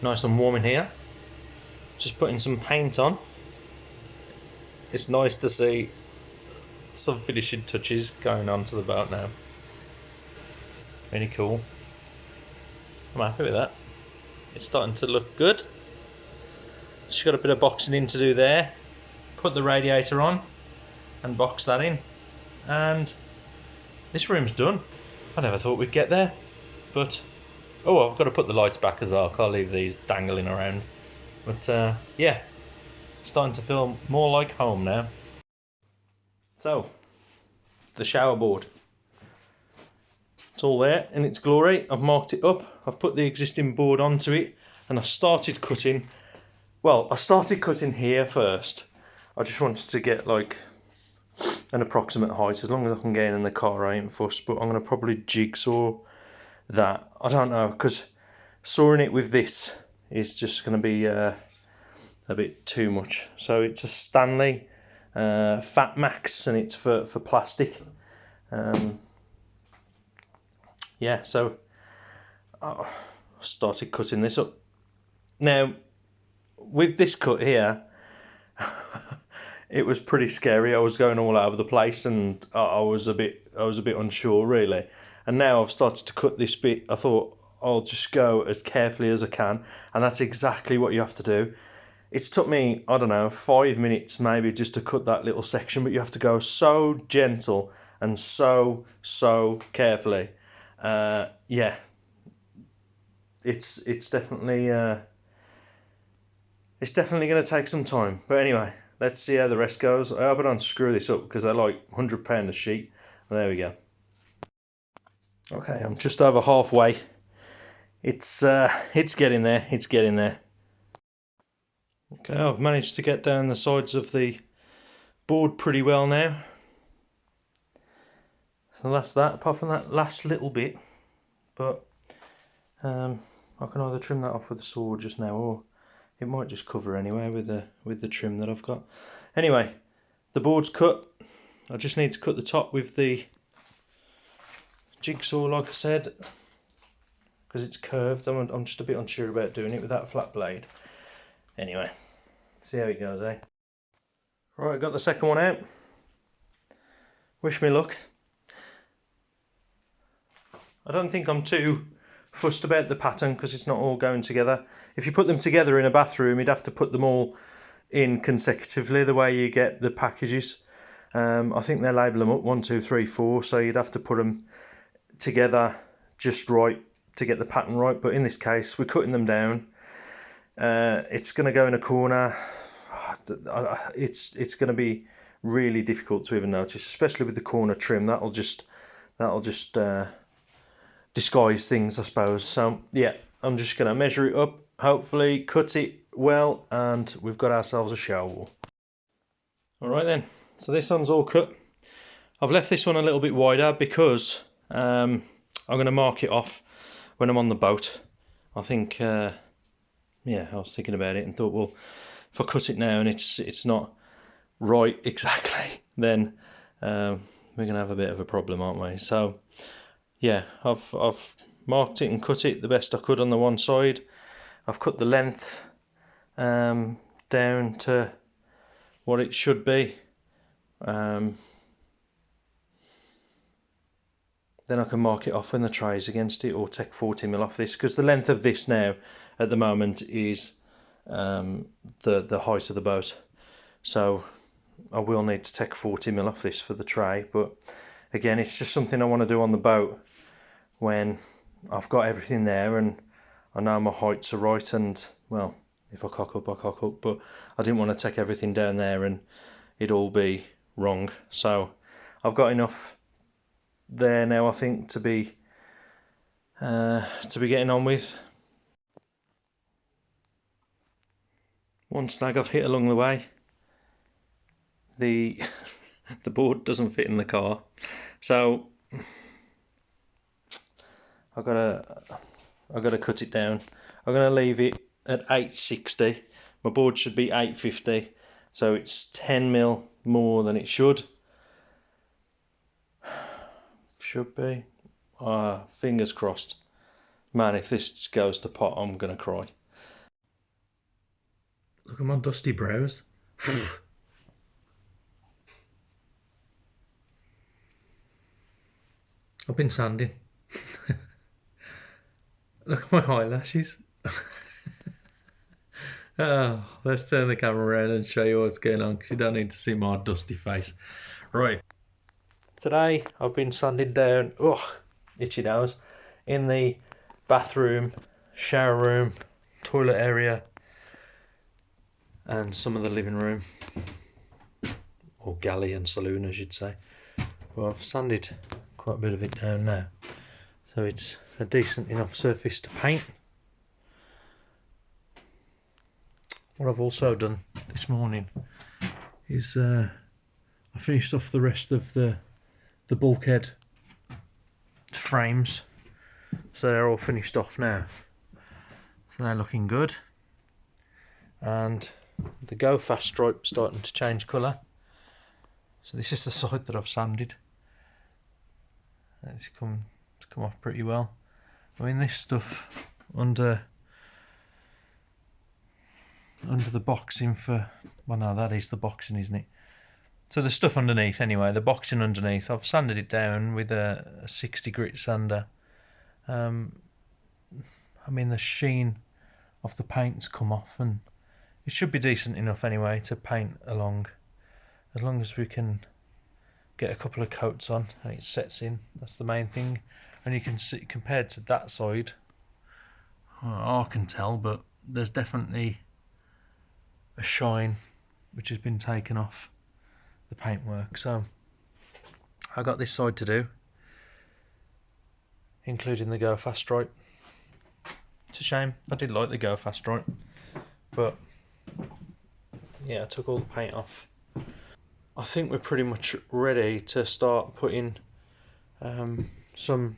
Nice and warm in here. Just putting some paint on. It's nice to see some finishing touches going on to the boat now. Really cool. I'm happy with that. It's starting to look good. Just got a bit of boxing in to do there. Put the radiator on and box that in. And this room's done. I never thought we'd get there. But, oh, I've got to put the lights back as well. Can't leave these dangling around. But yeah, starting to feel more like home now. So, the shower board. It's all there in its glory. I've marked it up. I've put the existing board onto it, and I started cutting. Well, I started cutting here first. I just wanted to get like an approximate height. As long as I can get in the car, I ain't fussed. But I'm going to probably jigsaw that. I don't know, because sawing it with this is just going to be a bit too much. So it's a Stanley Fat Max, and it's for plastic. Yeah, so I started cutting this up. Now, with this cut here, it was pretty scary. I was going all over the place, and I was a bit unsure really. And now I've started to cut this bit. I thought I'll just go as carefully as I can, and that's exactly what you have to do. It's took me, I don't know, 5 minutes maybe just to cut that little section, but you have to go so gentle and so carefully. Yeah, it's definitely going to take some time. But anyway, let's see how the rest goes. I hope I don't screw this up because they're like £100 a sheet. There we go. Okay, I'm just over halfway. It's getting there. It's getting there. Okay, I've managed to get down the sides of the board pretty well now. So that's that, apart from that last little bit. But I can either trim that off with a saw just now, or it might just cover anyway with the trim that I've got. Anyway, the board's cut. I just need to cut the top with the jigsaw, like I said, because it's curved. I'm just a bit unsure about doing it with that flat blade. Anyway, see how it goes, eh? Right, got the second one out. Wish me luck. I don't think I'm too fussed about the pattern because it's not all going together. If you put them together in a bathroom, you'd have to put them all in consecutively the way you get the packages. I think they label them up 1, 2, 3, 4, so you'd have to put them together just right to get the pattern right. But in this case, we're cutting them down. It's going to go in a corner. It's going to be really difficult to even notice, especially with the corner trim. That'll just disguise things, I suppose. So yeah, I'm just going to measure it up, hopefully cut it well, and we've got ourselves a shower wall. Alright then, so this one's all cut. I've left this one a little bit wider because I'm going to mark it off when I'm on the boat. I think, yeah, I was thinking about it and thought, well, if I cut it now and it's not right exactly, then we're going to have a bit of a problem, aren't we? So yeah, I've marked it and cut it the best I could on the one side. I've cut the length down to what it should be. Then I can mark it off when the tray's against it, or take 40mm off this, because the length of this now at the moment is the height of the boat. So I will need to take 40mm off this for the tray, but again, it's just something I want to do on the boat when I've got everything there and I know my heights are right, and well, if I cock up, I cock up, but I didn't want to take everything down there and it all be wrong. So I've got enough there now, I think, to be getting on with. One snag I've hit along the way: the the board doesn't fit in the car, so I've got to cut it down. I'm going to leave it at 860. My board should be 850, so it's 10mm more than it should be. Fingers crossed. Man, if this goes to pot, I'm going to cry. Look at my dusty brows. I've been sanding. Look at my eyelashes. Oh, let's turn the camera around and show you what's going on, because you don't need to see my dusty face. Right. Today I've been sanding down, itchy nose, in the bathroom, shower room, toilet area, and some of the living room, or galley and saloon I should say. Well, I've sanded quite a bit of it down now, so it's a decent enough surface to paint. What I've also done this morning is I finished off the rest of the bulkhead frames, so they're all finished off now, so they're looking good, and the go fast stripe starting to change colour. So this is the side that I've sanded. It's come off pretty well. I mean, this stuff under the boxing for, well no, that is the boxing, isn't it? So the stuff underneath anyway, the boxing underneath, I've sanded it down with a 60 grit sander. I mean, the sheen of the paint's come off, and it should be decent enough anyway to paint along, as long as we can get a couple of coats on and it sets in. That's the main thing. And you can see, compared to that side, well, I can tell, but there's definitely a shine which has been taken off the paintwork. So I got this side to do, including the go fast stripe. It's a shame, I did like the go fast stripe, but yeah, I took all the paint off. I think we're pretty much ready to start putting some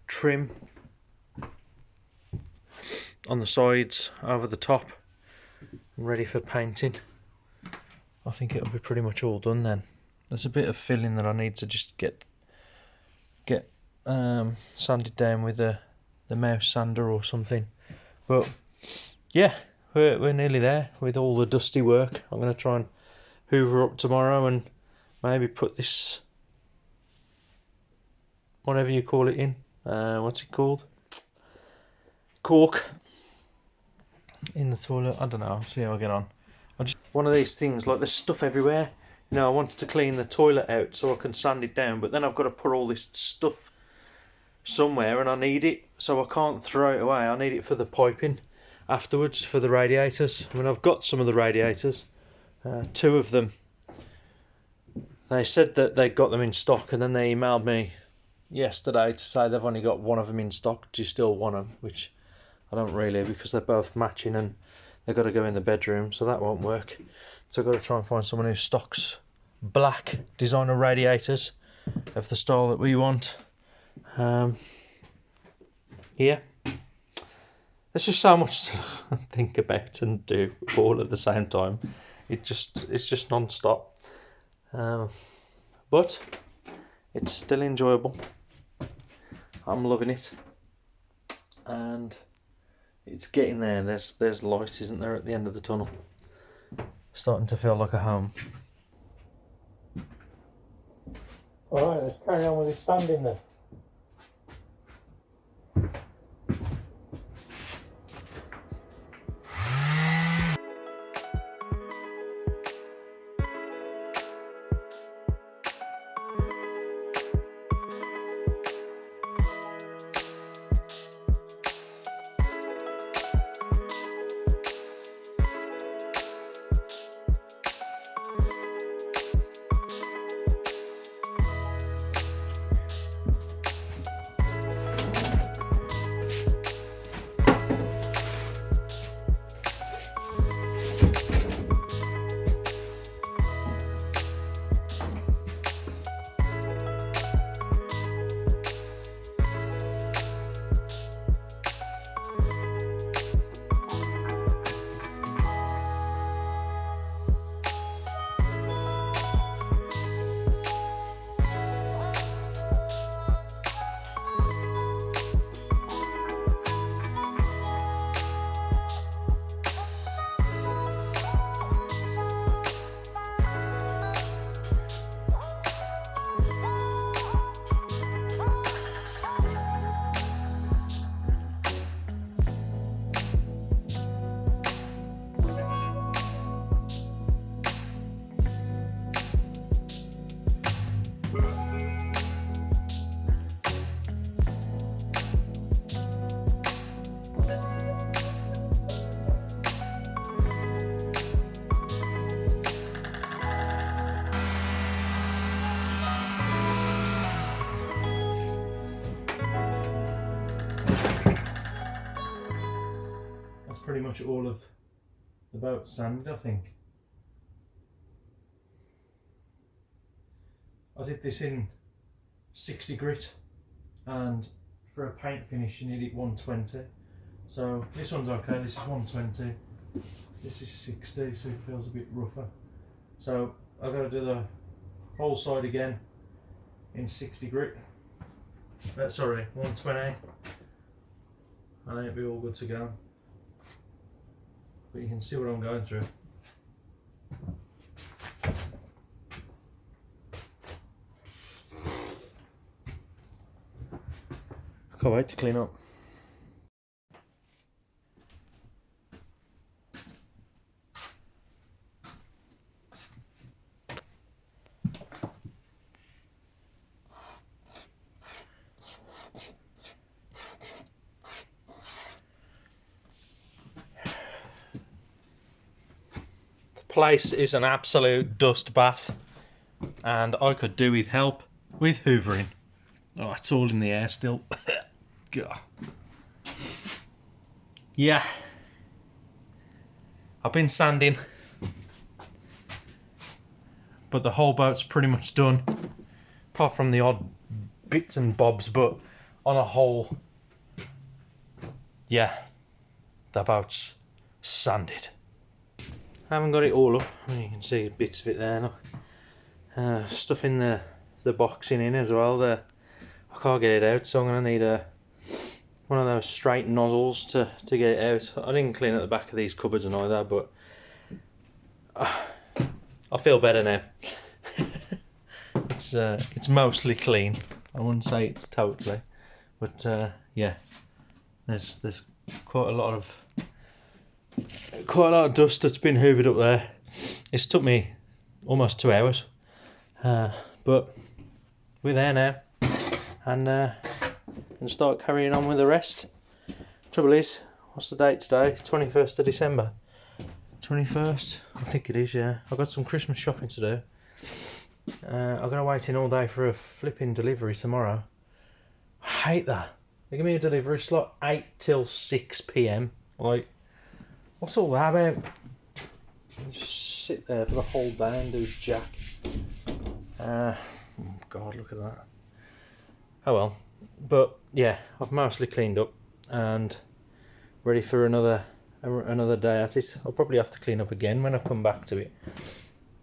trim on the sides over the top, ready for painting. I think it'll be pretty much all done then. There's a bit of filling that I need to just get sanded down with the mouse sander or something, but yeah, we're nearly there with all the dusty work. I'm going to try and hoover up tomorrow and maybe put this, whatever you call it, in, what's it called, cork, in the toilet. I don't know, I'll see how I get on. One of these things, like there's stuff everywhere. You know, I wanted to clean the toilet out so I can sand it down, but then I've got to put all this stuff somewhere and I need it, so I can't throw it away. I need it for the piping afterwards, for the radiators. I mean, I've got some of the radiators, 2 of them. They said that they got them in stock, and then they emailed me yesterday to say they've only got 1 of them in stock. Do you still want them? Which I don't really, because they're both matching and they've got to go in the bedroom, so that won't work. So I've got to try and find someone who stocks black designer radiators of the style that we want. Yeah, there's just so much to think about and do all at the same time. It's just non-stop, but it's still enjoyable. I'm loving it, and it's getting there. There's light, isn't there, at the end of the tunnel? Starting to feel like a home. Alright, let's carry on with this sanding then. much all of the boat sanded, I think. I did this in 60 grit, and for a paint finish you need it 120. So this one's okay, this is 120, this is 60, so it feels a bit rougher. So I've got to do the whole side again in 60 grit. Sorry, 120. And it'll be all good to go. But you can see what I'm going through. I can't wait to clean up. The place is an absolute dust bath, and I could do with help with hoovering. Oh, it's all in the air still. God. Yeah, I've been sanding, but the whole boat's pretty much done, apart from the odd bits and bobs, but on a whole, yeah, the boat's sanded. I haven't got it all up. I mean, you can see bits of it there. Look. Stuff in the boxing in as well there. I can't get it out, so I'm going to need one of those straight nozzles to get it out. I didn't clean at the back of these cupboards and either, but I feel better now. It's mostly clean. I wouldn't say it's totally, but yeah, there's quite a lot of dust that's been hoovered up there. It's took me almost 2 hours, but we're there now, and start carrying on with the rest. Trouble is, what's the date today? 21st of December. 21st? I think it is, yeah. I've got some Christmas shopping to do. I've got to wait in all day for a flipping delivery tomorrow. I hate that. They give me a delivery slot 8 till 6 PM. Like, what's all that about? Just sit there for the whole day and do jack. Oh God, look at that. Oh well. But yeah, I've mostly cleaned up and ready for another day at it. I'll probably have to clean up again when I come back to it.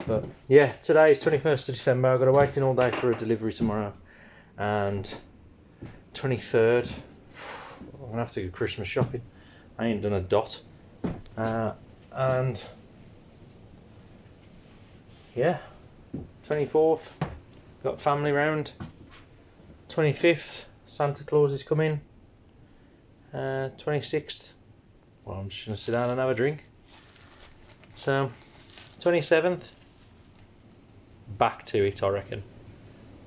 But yeah, today is 21st of December. I've got to wait in all day for a delivery tomorrow. And 23rd, I'm going to have to go Christmas shopping. I ain't done a dot. And yeah, 24th, got family round. 25th, Santa Claus is coming. 26th, well, I'm just going to sit down and have a drink. So, 27th, back to it, I reckon.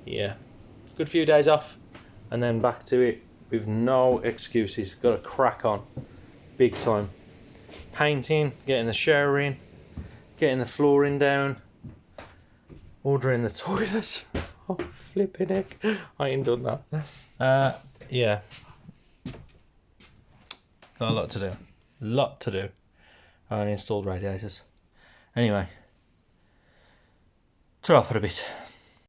Yeah, good few days off, and then back to it with no excuses. Got to crack on, big time. Painting, getting the shower in, getting the flooring down, ordering the toilet. Oh, flipping heck, I ain't done that. Yeah, got a lot to do. I installed radiators. Anyway, turn off for a bit.